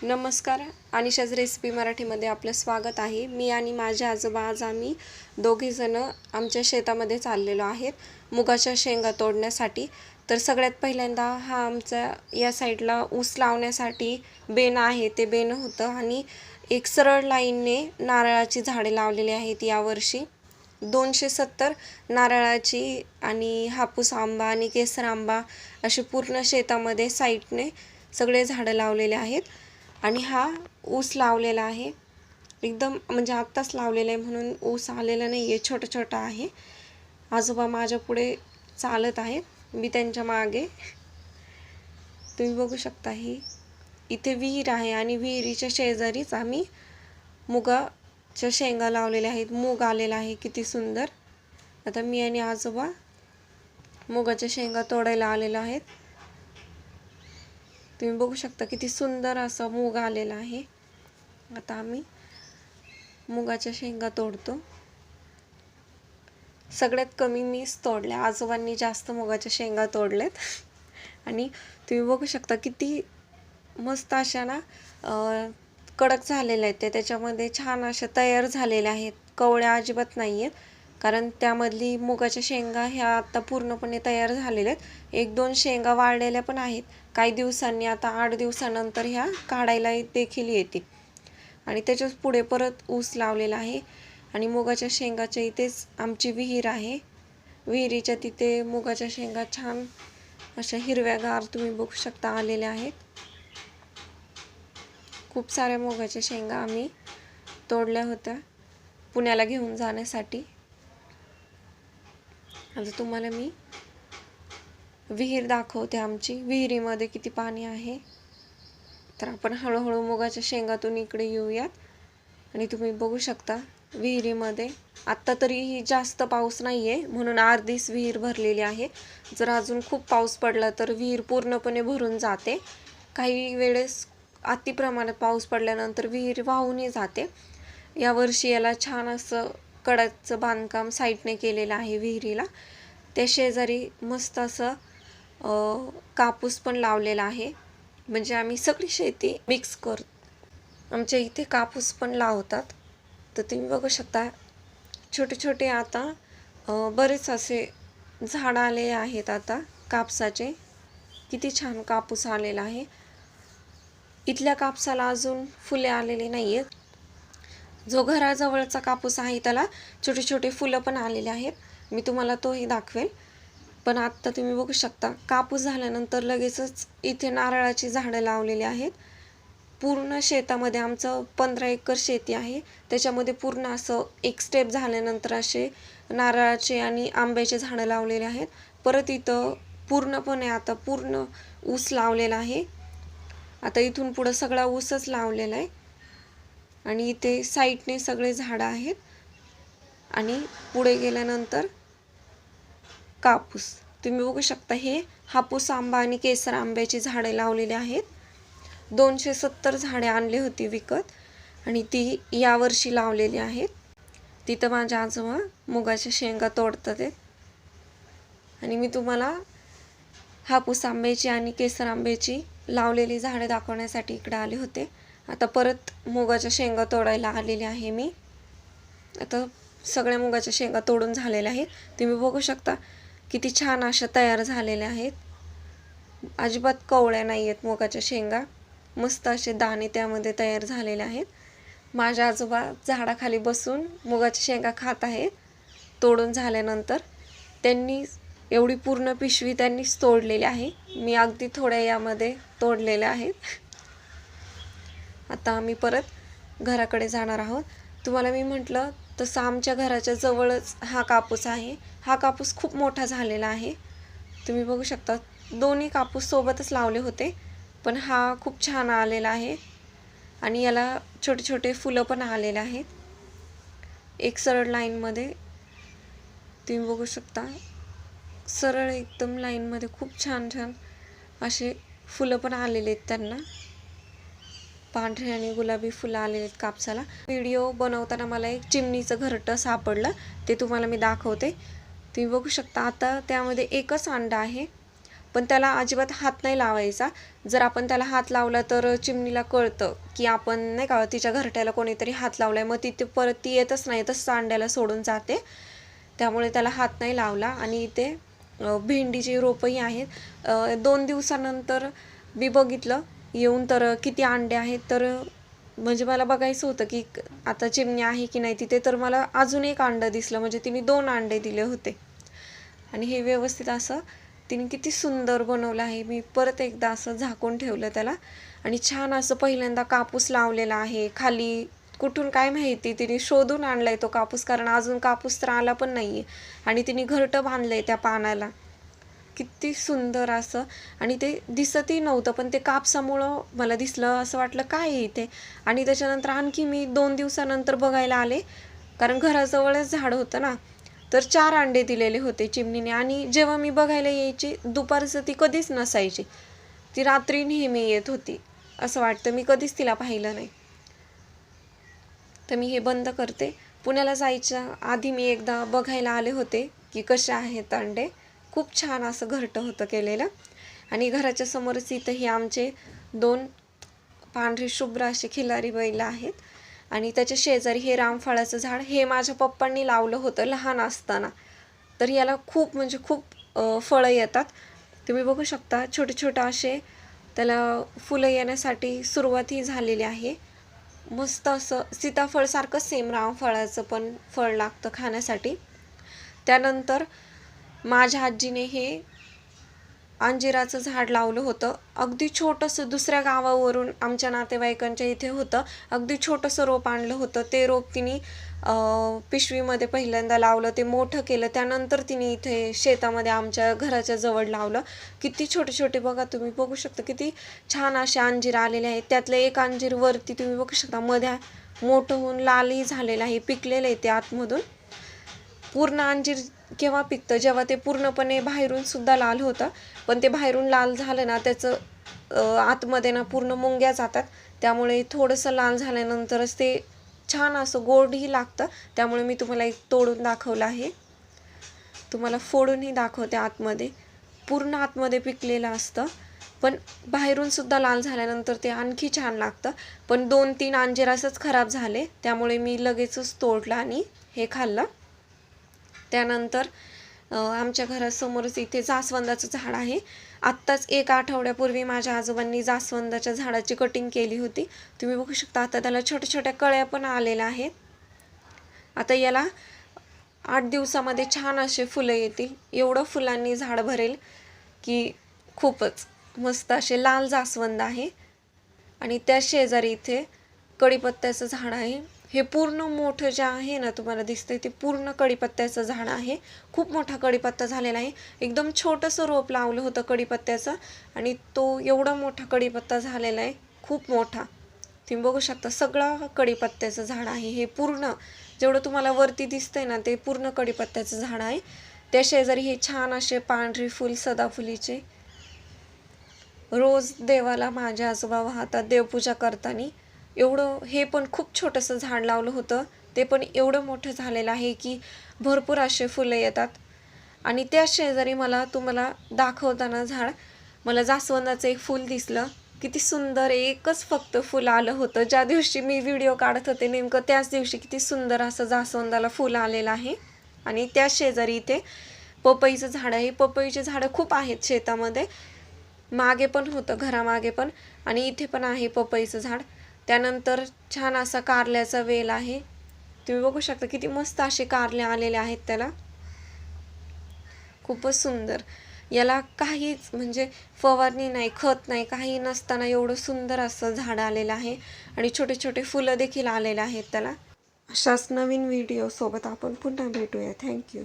नमस्कार. अनिशाज रेसिपी मराठीमध्ये आपलं स्वागत आहे. मी आणि माझे आजोबा आज आम्ही दोघेजण आमच्या शेतामध्ये चाललेलो आहेत मुगाच्या शेंगा तोडण्यासाठी. तर सगळ्यात पहिल्यांदा हा आमचा या साईडला ऊस लावण्यासाठी बेन आहे, ते बेन होतं आणि एक सरळ लाईनने नारळाची झाडे लावलेली आहेत. यावर्षी 270 नारळाची आणि हापूस आंबा आणि केसर आंबा अशी पूर्ण शेतामध्ये साईडने सगळे झाडं लावलेले आहेत. आणि हा ऊस लावलेला आहे, एकदम म्हणजे आत्ताच लावलेला आहे म्हणून ऊस आलेला नाही आहे, छोटा छोटा आहे. आजोबा माझ्या पुढे चालत आहेत, मी त्यांच्या मागे. तुम्ही बघू शकता ही इथे विहीर आहे आणि विहिरीच्या शेजारीच आम्ही मुगाच्या शेंगा लावलेल्या आहेत. मूग आलेला आहे किती सुंदर. आता मी आणि आजोबा मुगाच्या शेंगा तोडायला आलेलो आहेत. तुम्ही बघू शकता किती सुंदर असं मूग आलेला आहे. आता आम्ही मुगाच्या शेंगा तोडतो. सगळ्यात कमी मीच तोडल्या, आजोबांनी जास्त मुगाच्या शेंगा तोडल्यात. आणि तुम्ही बघू शकता किती मस्त अशा ना कडक झालेल्या आहेत. त्याच्यामध्ये छान अशा तयार झालेल्या आहेत, कवळ्या अजिबात नाही आहेत. कारण त्यामधली मुगाच्या शेंगा ह्या आता पूर्णपणे तयार झालेल्या आहेत. 1-2 शेंगा वाळलेल्या पण आहेत. काही दिवसांनी आता 8 दिवसानंतर ह्या काढायला देखील येतील. आणि त्याच्याच पुढे परत ऊस लावलेला आहे आणि मुगाच्या शेंगाच्या इथेच आमची विहीर आहे. विहिरीच्या तिथे मुगाच्या शेंगा छान अशा हिरव्यागार तुम्ही बघू शकता आलेल्या आहेत. खूप साऱ्या मुगाच्या शेंगा आम्ही तोडल्या होत्या पुण्याला घेऊन जाण्यासाठी. आता तुम्हाला मी विहीर दाखवते आमची. विहिरीमध्ये किती पाणी आहे. तर आपण हळूहळू मुगाच्या शेंगातून इकडे येऊयात. आणि तुम्ही बघू शकता विहिरीमध्ये आत्ता तरीही जास्त पाऊस नाही आहे म्हणून अर्धीच विहीर भरलेली आहे. जर अजून खूप पाऊस पडला तर विहीर पूर्णपणे भरून जाते. काही वेळेस अति प्रमाणात पाऊस पडल्यानंतर विहीर वाहूनही जाते. यावर्षी याला छान असं कडाचं बांधकाम साईडने केलेलं आहे विहिरीला. त्या शेजारी मस्त असं कापूस पण लावलेला आहे. म्हणजे आम्ही सगळी शेती मिक्स करतो. आमच्या इथे कापूस पण लावतात. तर तुम्ही बघू शकता छोटे छोटे आता बरेच असे झाड आले आहेत आता कापसाचे. किती छान कापूस आलेला आहे. इथल्या कापसाला अजून फुले आलेली नाही आहेत. जो घराजवळचा कापूस आहे त्याला छोटे छोटे फुलं पण आलेले आहेत. मी तुम्हाला तोही दाखवेल. पण आत्ता तुम्ही बघू शकता कापूस झाल्यानंतर लगेचच इथे नारळाची झाडं लावलेली आहेत. पूर्ण शेतामध्ये आमचं 15 एकर शेती आहे. त्याच्यामध्ये पूर्ण असं एक स्टेप झाल्यानंतर असे नारळाचे आणि आंब्याचे झाडं लावलेले आहेत. परत इथं पूर्णपणे आता पूर्ण ऊस लावलेला आहे. आता इथून पुढं सगळा ऊसच लावलेला आहे. आणि इथे साईडने सगळे झाडं आहेत. आणि पुढे गेल्यानंतर कापूस. तुम्ही बघू शकता हे हापूस आंबा आणि केसर आंब्याची झाडे लावलेली आहेत. 270 झाडे आणली होती विकत आणि ती यावर्षी लावलेली आहेत. तिथं माझ्या आजोबा मुगाच्या शेंगा तोडतात आहेत. आणि मी तुम्हाला हापूस आंब्याची आणि केसर आंब्याची लावलेली झाडे दाखवण्यासाठी इकडे आले होते. आता परत मुगाच्या शेंगा तोडायला आलेली आहे मी. आता सगळ्या मुगाच्या शेंगा तोडून झालेल्या आहेत. तुम्ही बघू शकता किती छान अशा तयार झालेल्या आहेत. अजिबात कवळ्या नाही आहेत मुगाच्या शेंगा. मस्त असे दाणे त्यामध्ये तयार झालेले आहेत. माझ्या आजोबा झाडाखाली बसून मुगाच्या शेंगा खात आहेत तोडून झाल्यानंतर. त्यांनी एवढी पूर्ण पिशवी त्यांनीच तोडलेली आहे. मी अगदी थोड्या यामध्ये तोडलेल्या आहेत. आता आम्ही परत घराकडे जाणार आहोत. तुम्हाला मी म्हटलं तसं आमच्या घराच्या जवळच हा कापूस आहे. हा कापूस खूप मोठा झालेला आहे. तुम्ही बघू शकता दोन्ही कापूस सोबतच लावले होते पण हा खूप छान आलेला आहे. आणि याला छोटे छोटे फुलं पण आलेले आहेत. एक सरळ लाईनमध्ये तुम्ही बघू शकता सरळ एकदम लाईनमध्ये खूप छान छान असे फुलं पण आलेले आहेत. त्यांना पांढरे आणि गुलाबी फुलं आलेले आहेत कापसाला. व्हिडिओ बनवताना मला एक चिमणीचं घरटं सापडलं, ते तुम्हाला मी दाखवते. तुम्ही बघू शकता आता त्यामध्ये एकच अंडा आहे. पण त्याला अजिबात हात नाही लावायचा. जर आपण त्याला हात लावला तर चिमणीला कळतं की आपण नाही का तिच्या घरट्याला कोणीतरी हात लावलाय, मग ती परत ती येतच नाही, तसंच अंड्याला सोडून जाते. त्यामुळे त्याला हात नाही लावला. आणि इथे भेंडीची रोपंही आहेत. 2 दिवसानंतर मी बघितलं येऊन तर किती अंडे आहेत. तर म्हणजे मला बघायचं होतं की आता चिमणी आहे की नाही तिथे. तर मला अजून एक अंडं दिसलं, म्हणजे तिने 2 अंडे दिले होते. आणि हे व्यवस्थित असं तिने किती सुंदर बनवलं आहे. मी परत एकदा असं झाकून ठेवलं त्याला. आणि छान असं पहिल्यांदा कापूस लावलेला आहे खाली. कुठून काय माहिती तिने शोधून आणलाय तो कापूस, कारण अजून कापूस तर आला पण नाहीये. आणि तिने घरटं बांधलंय त्या पानाला. किती सुंदर असं. आणि ते दिसतही नव्हतं, पण ते कापसामुळं मला दिसलं. असं वाटलं काय आहे इथे. आणि त्याच्यानंतर आणखी मी 2 दिवसानंतर बघायला आले, कारण घराजवळच झाड होतं ना. तर 4 अंडे दिलेले होते चिमणीने. आणि जेव्हा मी बघायला यायची दुपारचं ती कधीच नसायची. ती रात्री नेहमी येत होती. असं वाटतं मी कधीच तिला पाहिलं नाही. तर मी हे बंद करते. पुण्याला जायच्या आधी मी एकदा बघायला आले होते की कसे आहेत अंडे. खूप छान असं घरटं होतं केलेलं. आणि घराच्या समोरच इथं हे आमचे 2 पांढरे शुभ्र असे खिलारी बैल आहेत. आणि त्याच्या शेजारी हे रामफळाचं झाड. हे माझ्या पप्पांनी लावलं होतं लहान असताना. तर याला खूप म्हणजे खूप फळं येतात. तुम्ही बघू शकता छोटे छोटे असे त्याला फुलं येण्यासाठी सुरुवातही झालेली आहे. मस्त असं सीताफळ सारखं सेम रामफळाचं पण फळ लागतं खाण्यासाठी. त्यानंतर माझ्या आजीने हे अंजिराचं झाड लावलं होतं. अगदी छोटंसं दुसऱ्या गावावरून आमच्या नातेवाईकांच्या इथे होतं. अगदी छोटंसं रोप आणलं होतं. ते रोप तिने पिशवीमध्ये पहिल्यांदा लावलं, ते मोठं केलं. त्यानंतर तिने इथे शेतामध्ये आमच्या घराच्या जवळ लावलं. किती छोटे छोटे बघा, तुम्ही बघू शकता किती छान असे अंजीर आलेले आहेत. त्यातलं एक अंजीर वरती तुम्ही बघू शकता मध्ये मोठं होऊन लालही झालेलं आहे, पिकलेलं आहे ते आतमधून. पूर्ण अंजीर केव्हा पिकतं, जेव्हा ते पूर्णपणे बाहेरून सुद्धा लाल होतं. पण ते बाहेरून लाल झालं ना त्याचं आतमध्ये ना पूर्ण मुंग्या जातात. त्यामुळे थोडंसं लाल झाल्यानंतरच ते छान असं गोडही लागतं. त्यामुळे मी तुम्हाला एक तोडून दाखवलं आहे. तुम्हाला फोडूनही दाखवते. आतमध्ये पूर्ण आतमध्ये पिकलेलं असतं, पण बाहेरून सुद्धा लाल झाल्यानंतर ते आणखी छान लागतं. पण 2-3 अंजीर असंच खराब झाले, त्यामुळे मी लगेचच तोडलं आणि हे खाल्लं. त्यानंतर आमच्या घरासमोरच इथे जास्वंदाचं झाड आहे. आत्ताच 1 आठवड्यापूर्वी माझ्या आजोबांनी जास्वंदाच्या झाडाची कटिंग केली होती. तुम्ही बघू शकता आता त्याला छोट्या छोट्या कळ्या पण आलेल्या आहेत. आता याला 8 दिवसामध्ये छान असे फुलं येतील. एवढं फुलांनी झाड भरेल की खूपच मस्त असे लाल जास्वंद आहे. आणि त्या शेजारी इथे कढीपत्त्याचं झाड आहे. हे पूर्ण मोठं जे आहे ना तुम्हाला दिसतंय ते पूर्ण कढीपत्त्याचं झाड आहे. खूप मोठा कढीपत्ता झालेला आहे. एकदम छोटंसं रोप लावलं होतं कढीपत्त्याचं आणि तो एवढा मोठा कढीपत्ता झालेला आहे, खूप मोठा. तुम्ही बघू शकता सगळं कढीपत्त्याचं झाड आहे. हे पूर्ण जेवढं तुम्हाला वरती दिसतंय ना ते पूर्ण कढीपत्त्याचं झाड आहे. त्या शेजारी हे छान असे पांढरे फुल सदाफुलीचे रोज देवाला माझे आजोबा वाहतात देवपूजा करताना. एवढं हे पण खूप छोटंसं झाड लावलं होतं, ते पण एवढं मोठं झालेलं आहे की भरपूर असे फुलं येतात. आणि त्या शेजारी मला तुम्हाला दाखवताना झाड मला जास्वंदाचं एक फूल दिसलं. किती सुंदर, एकच फक्त फुल आलं होतं. ज्या दिवशी मी व्हिडिओ काढत होते नेमकं त्याच दिवशी किती सुंदर असं जास्वंदाला फुल आलेलं आहे. आणि त्या शेजारी इथे पपईचं झाड आहे. पपईचे झाडं खूप आहेत शेतामध्ये, मागे पण होतं घरामागे पण, आणि इथे पण आहे पपईचं झाड. त्यानंतर छान असा कारल्याचा वेल आहे. तुम्ही बघू शकता किती मस्त असे कारले आलेले आहेत त्याला. खूपच सुंदर. याला काहीच म्हणजे फवारणी नाही, खत नाही, काही नसताना एवढं सुंदर असं झाड आलेलं आहे. आणि छोटे छोटे फुलं देखील आलेले आहेत त्याला. अशाच नवीन व्हिडिओ सोबत आपण पुन्हा भेटूया. थँक्यू.